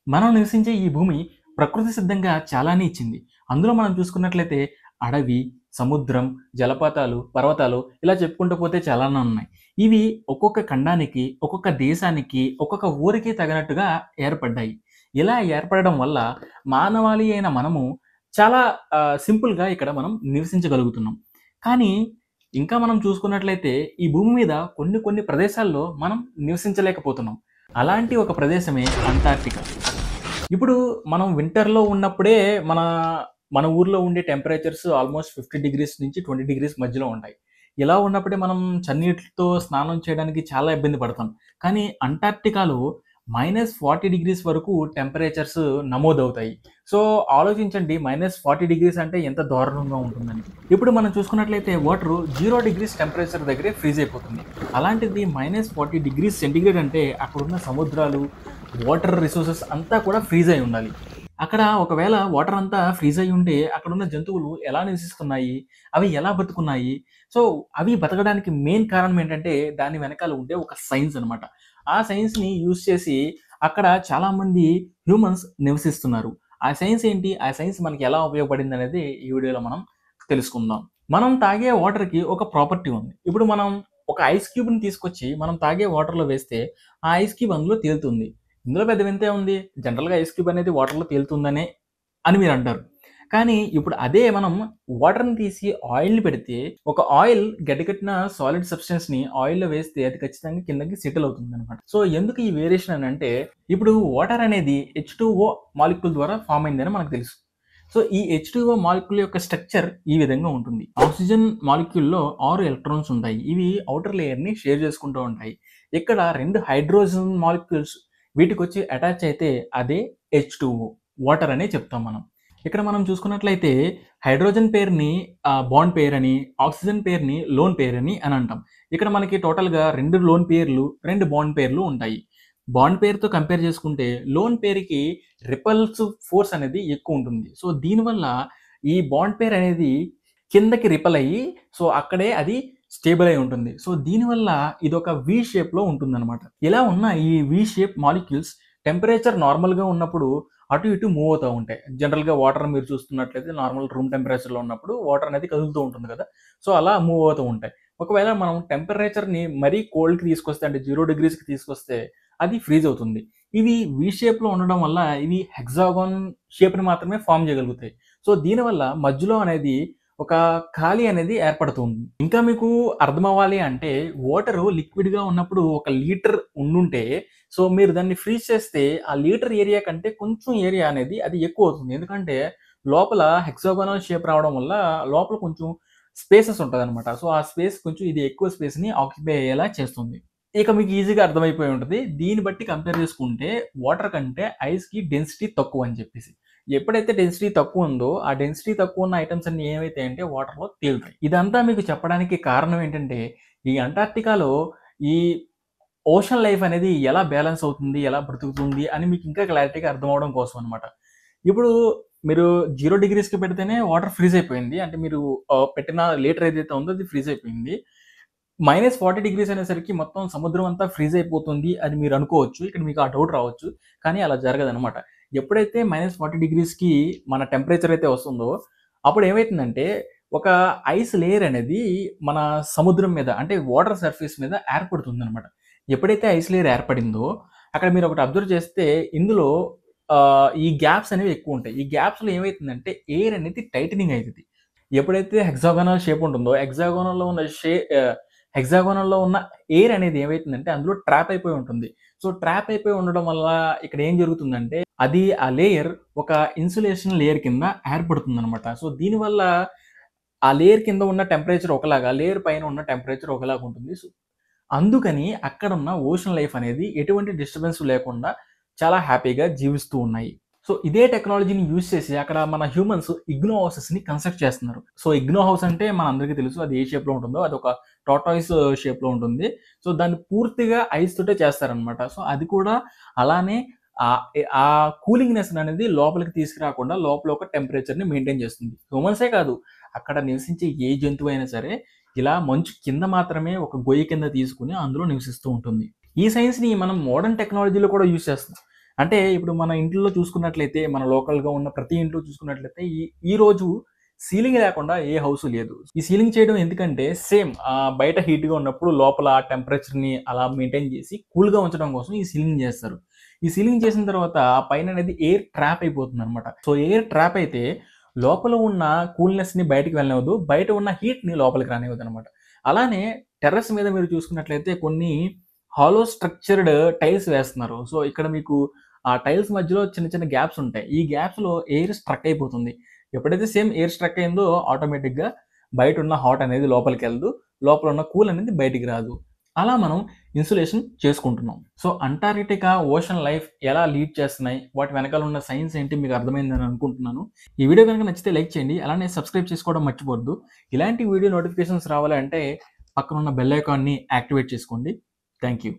మనం నివసించే ఈ భూమి ప్రకృతి సిద్ధంగా చాలానే ఇచ్చింది. అందులో మనం చూసుకున్నట్లయితే అడవి, సముద్రం, జలపాతాలు, పర్వతాలు ఇలా చెప్పుకుంటూ పోతే చాలానే ఉన్నాయి. ఇవి ఒక్కొక్క ఖండానికి, ఒక్కొక్క దేశానికి, ఒక్కొక్క ఊరికి తగినట్టుగా ఏర్పడ్డాయి. ఇలా ఏర్పడడం వల్ల మానవాళి అయిన మనము చాలా సింపుల్‌గా ఇక్కడ మనం నివసించగలుగుతున్నాం. కానీ ఇంకా మనం చూసుకున్నట్లయితే ఈ భూమి మీద కొన్ని కొన్ని ప్రదేశాల్లో మనం నివసించలేకపోతున్నాం. అలాంటి ఒక ప్రదేశమే అంటార్క్టికా. ఇప్పుడు మనం వింటర్‌లో ఉన్నప్పుడే మన మన ఊర్లో ఉండే టెంపరేచర్స్ ఆల్‌మోస్ట్ 50 డిగ్రీస్ నుంచి 20 డిగ్రీస్ మధ్యలో ఉంటాయి. ఇలా ఉన్నప్పుడే మనం చన్నీటితో స్నానం చేయడానికి చాలా ఇబ్బంది పడతాం. కానీ అంటార్క్టికాలో -40 డిగ్రీస్ వరకు టెంపరేచర్స్ నమోదవుతాయి. సో, ఆలోచించండి -40 డిగ్రీస్ అంటే ఎంత దారుణంగా ఉంటుందని. ఇప్పుడు మనం చూసుకున్నట్లయితే వాటరు 0 డిగ్రీస్ టెంపరేచర్ దగ్గరే ఫ్రీజ్ అయిపోతుంది. అలాంటిది -40 డిగ్రీస్ సెంటిగ్రేడ్ అంటే అక్కడున్న సముద్రాలు, వాటర్ రిసోర్సెస్ అంతా కూడా ఫ్రీజ్ అయి ఉండాలి. అక్కడ ఒకవేళ వాటర్ అంతా ఫ్రీజ్ అయ్యి ఉంటే అక్కడున్న జంతువులు ఎలా నివసిస్తున్నాయి? అవి ఎలా బతుకున్నాయి? సో, అవి బతకడానికి మెయిన్ కారణం ఏంటంటే దాని వెనకాల ఉండే ఒక సైన్స్ అనమాట. ఆ సైన్స్‌ని యూజ్ చేసి అక్కడ చాలామంది హ్యూమన్స్ నివసిస్తున్నారు. ఆ సైన్స్ ఏంటి? ఆ సైన్స్ మనకి ఎలా ఉపయోగపడిందనేది ఈ వీడియోలో మనం తెలుసుకుందాం. మనం తాగే వాటర్‌కి ఒక ప్రాపర్టీ ఉంది. ఇప్పుడు మనం ఒక ఐస్ క్యూబ్‌ని తీసుకొచ్చి మనం తాగే వాటర్‌లో వేస్తే ఆ ఐస్ క్యూబ్ అందులో తేలుతుంది. ఇందులో పెద్ద వింతే ఉంది. జనరల్‌గా ఐస్ క్యూబ్ అనేది వాటర్‌లో తేలుతుందనే అని మీరంటారు. కానీ ఇప్పుడు అదే మనం వాటర్‌ని తీసి ఆయిల్‌ని పెడితే, ఒక ఆయిల్ గడ్డకట్టిన సాలిడ్ సబ్స్టెన్స్‌ని ఆయిల్‌లో వేస్తే అది ఖచ్చితంగా కిందకి సెటిల్ అవుతుందనమాట. సో, ఎందుకు ఈ వేరియేషన్ అనంటే, ఇప్పుడు వాటర్ అనేది H2O మాలిక్యూల్ ద్వారా ఫార్మ్ అయిందని మనకు తెలుసు. సో, ఈ H2O మాలిక్యూల్ యొక్క స్ట్రక్చర్ ఈ విధంగా ఉంటుంది. ఆక్సిజన్ మాలిక్యూల్‌లో 6 ఎలక్ట్రాన్స్ ఉంటాయి. ఇవి ఔటర్ లేయర్‌ని షేర్ చేసుకుంటూ ఉంటాయి. ఇక్కడ 2 హైడ్రోజన్ మాలిక్యూల్స్ వీటికొచ్చి అటాచ్ అయితే అదే H2O వాటర్ అనే చెప్తాం మనం. ఇక్కడ మనం చూసుకున్నట్లయితే హైడ్రోజన్ పేరుని బాండ్ పెయిర్ అని, ఆక్సిజన్ పేరుని లోన్ పెయిర్ అని అంటాం. ఇక్కడ మనకి టోటల్‌గా 2 లోన్ పెయిర్‌లు, 2 బాండ్ పెయిర్‌లు ఉంటాయి. బాండ్ పెయిర్‌తో కంపేర్ చేసుకుంటే లోన్ పెయిర్‌కి రిపల్సివ్ ఫోర్స్ అనేది ఎక్కువుంటుంది. సో, దీనివల్ల ఈ బాండ్ పెయిర్ అనేది కిందకి రిపెల్ అయ్యి సో, అక్కడే అది స్టేబుల్ అయి ఉంటుంది. సో, దీనివల్ల ఇదొక వి షేప్‌లో ఉంటుందనమాట. ఇలా ఉన్న ఈ వి షేప్ మాలిక్యూల్స్ టెంపరేచర్ నార్మల్‌గా ఉన్నప్పుడు అటు ఇటు మూవ్ అవుతా ఉంటాయి. జనరల్‌గా వాటర్ మీరు చూస్తున్నట్లయితే నార్మల్ రూమ్ టెంపరేచర్‌లో ఉన్నప్పుడు వాటర్ అనేది కదులుతూ ఉంటుంది కదా! సో, అలా మూవ్ అవుతూ ఉంటాయి. ఒకవేళ మనం టెంపరేచర్‌ని మరీ కోల్డ్‌కి తీసుకొస్తే అంటే 0 డిగ్రీస్‌కి తీసుకొస్తే అది ఫ్రీజ్ అవుతుంది. ఇవి వి షేప్‌లో ఉండడం వల్ల ఇవి హెక్సాగాన్ షేప్‌ని మాత్రమే ఫార్మ్ చేయగలుగుతాయి. సో, దీనివల్ల మధ్యలో అనేది ఒక ఖాళీ అనేది ఏర్పడుతుంది. ఇంకా మీకు అర్థమవ్వాలి అంటే వాటరు లిక్విడ్‌గా ఉన్నప్పుడు ఒక లీటర్ ఉండుంటే సో, మీరు దాన్ని ఫ్రీజ్ చేస్తే ఆ లీటర్ ఏరియా కంటే కొంచెం ఏరియా అనేది అది ఎక్కువవుతుంది. ఎందుకంటే లోపల హెక్సాగోనల్ షేప్ రావడం వల్ల లోపల కొంచెం స్పేసెస్ ఉంటదనమాట. సో, ఆ స్పేస్ కొంచెం ఇది ఎక్కువ స్పేస్‌ని ఆక్యుపై అయ్యేలా చేస్తుంది. ఇక మీకు ఈజీగా అర్థమైపోయి ఉంటది. దీన్ని బట్టి కంపేర్ చేసుకుంటే వాటర్ కంటే ఐస్‌కి డెన్సిటీ తక్కువని చెప్పేసి. ఎప్పుడైతే డెన్సిటీ తక్కువుందో, ఆ డెన్సిటీ తక్కువున్న ఐటెమ్స్ అన్నీ ఏమైతాయంటే వాటర్‌లో తేలుతాయి. ఇదంతా మీకు చెప్పడానికి కారణం ఏంటంటే, ఈ అంటార్క్టికాలో ఈ ఓషన్ లైఫ్ అనేది ఎలా బ్యాలెన్స్ అవుతుంది, ఎలా బ్రతుకుతుంది అని మీకు ఇంకా క్లారిటీగా అర్థమవ్వడం కోసం అనమాట. ఇప్పుడు మీరు 0 డిగ్రీస్‌కి పెడితేనే వాటర్ ఫ్రీజ్ అయిపోయింది. అంటే మీరు పెట్టిన లీటర్ ఏదైతే ఉందో అది ఫ్రీజ్ అయిపోయింది. -40 డిగ్రీస్ అనేసరికి మొత్తం సముద్రం అంతా ఫ్రీజ్ అయిపోతుంది అని మీరు అనుకోవచ్చు. ఇక్కడ మీకు ఆ డౌట్ రావచ్చు. కానీ అలా జరగదనమాట. ఎప్పుడైతే -40 డిగ్రీస్‌కి మన టెంపరేచర్ అయితే వస్తుందో, అప్పుడు ఏమైతుందంటే ఒక ఐస్ లేయర్ అనేది మన సముద్రం మీద అంటే వాటర్ సర్ఫేస్ మీద ఏర్పడుతుందనమాట. ఎప్పుడైతే ఐస్ లేయర్ ఏర్పడిందో, అక్కడ మీరొకటి అబ్జర్వ్ చేస్తే ఇందులో ఈ గ్యాప్స్ అనేవి ఎక్కువుంటాయి. ఈ గ్యాప్స్‌లో ఏమైతుందంటే ఎయిర్ అనేది టైటనింగ్ అయితది. ఎప్పుడైతే హెక్సాగోనల్ షేప్ ఉంటుందో, హెక్సాగోనల్‌లో ఉన్న ఎయిర్ అనేది ఏమైతుందంటే అందులో ట్రాప్ అయిపోయి ఉంటుంది. సో, ట్రాప్ అయిపోయి ఉండడం వల్ల ఇక్కడ ఏం జరుగుతుందంటే అది ఆ లేయర్ ఒక ఇన్సులేషన్ లేయర్ కింద ఏర్పడుతుందనమాట. సో, దీనివల్ల ఆ లేయర్ కింద ఉన్న టెంపరేచర్ ఒకలాగా, లేయర్ పైన ఉన్న టెంపరేచర్ ఒకలాగా ఉంటుంది. సో, అందుకని అక్కడున్న ఓషన్ లైఫ్ అనేది ఎటువంటి డిస్టర్బెన్స్ లేకుండా చాలా హ్యాపీగా జీవిస్తూ ఉన్నాయి. సో, ఇదే టెక్నాలజీని యూజ్ చేసి అక్కడ మన హ్యూమన్స్ ఇగ్నో హౌసెస్‌ని కన్‌స్ట్రక్ట్ చేస్తున్నారు. సో, ఇగ్నో హౌస్ అంటే మనందరికీ తెలుసు అది ఏ షేప్‌లో ఉంటుందో అదొక టార్టాయిస్ షేప్‌లో ఉంటుంది. సో, దాన్ని పూర్తిగా ఐస్ తోటే చేస్తారనమాట. సో, అది కూడా అలానే ఆ కూలింగ్‌నెస్ అనేది లోపలికి తీసుకురాకుండా లోపల ఒక టెంపరేచర్‌ని మెయింటైన్ చేస్తుంది. హ్యూమన్సే కాదు అక్కడ నివసించే ఏ జంతువైనా సరే ఇలా మంచు కింద మాత్రమే ఒక గొయ్యి కింద తీసుకొని అందులో నివసిస్తూ ఉంటుంది. ఈ సైన్స్‌ని మనం మోడర్న్ టెక్నాలజీలో కూడా యూజ్ చేస్తున్నాం. అంటే ఇప్పుడు మన ఇంట్లో చూసుకున్నట్లయితే, మన లోకల్‌గా ఉన్న ప్రతి ఇంట్లో చూసుకున్నట్లయితే ఈ రోజు సీలింగ్ లేకుండా ఏ హౌసు లేదు. ఈ సీలింగ్ చేయడం ఎందుకంటే సేమ్ బయట హీట్‌గా ఉన్నప్పుడు లోపల టెంపరేచర్‌ని అలా మెయింటైన్ చేసి కూల్‌గా ఉంచడం కోసం ఈ సీలింగ్ చేస్తారు. ఈ సీలింగ్ చేసిన తర్వాత పైననేది ఎయిర్ ట్రాప్ అయిపోతుందనమాట. సో, ఎయిర్ ట్రాప్ అయితే లోపల ఉన్న కూల్‌నెస్‌ని బయటికి వెళ్ళనివ్వదు. బయట ఉన్న హీట్‌ని లోపలికి రానివ్వదనమాట. అలానే టెర్రస్ మీద మీరు చూసుకున్నట్లయితే కొన్ని హాలో స్ట్రక్చర్డ్ టైల్స్ వేస్తున్నారు. సో, ఇక్కడ మీకు ఆ టైల్స్ మధ్యలో చిన్న చిన్న గ్యాప్స్ ఉంటాయి. ఈ గ్యాప్స్‌లో ఎయిర్ స్ట్రక్ అయిపోతుంది. ఎప్పుడైతే సేమ్ ఎయిర్ స్ట్రక్ అయిందో ఆటోమేటిక్‌గా బయటున్న హాట్ అనేది లోపలికెళ్ళదు. లోపల ఉన్న కూల్ అనేది బయటికి రాదు. అలా మనం ఇన్సులేషన్ చేసుకుంటున్నాం. సో, అంటార్కిటికా, ఓషన్ లైఫ్ ఎలా లీడ్ చేస్తున్నాయి? వాటి వెనకాల ఉన్న సైన్స్ ఏంటి మీకు అర్థమైందని అనుకుంటున్నాను. ఈ వీడియో గనుక నచ్చితే లైక్ చేయండి. అలానే సబ్స్క్రైబ్ చేసుకోవడం మర్చిపోవద్దు. ఇలాంటి వీడియో నోటిఫికేషన్స్ రావాలంటే పక్కనున్న బెల్ ఐకాన్‌ని యాక్టివేట్ చేసుకోండి. Thank you.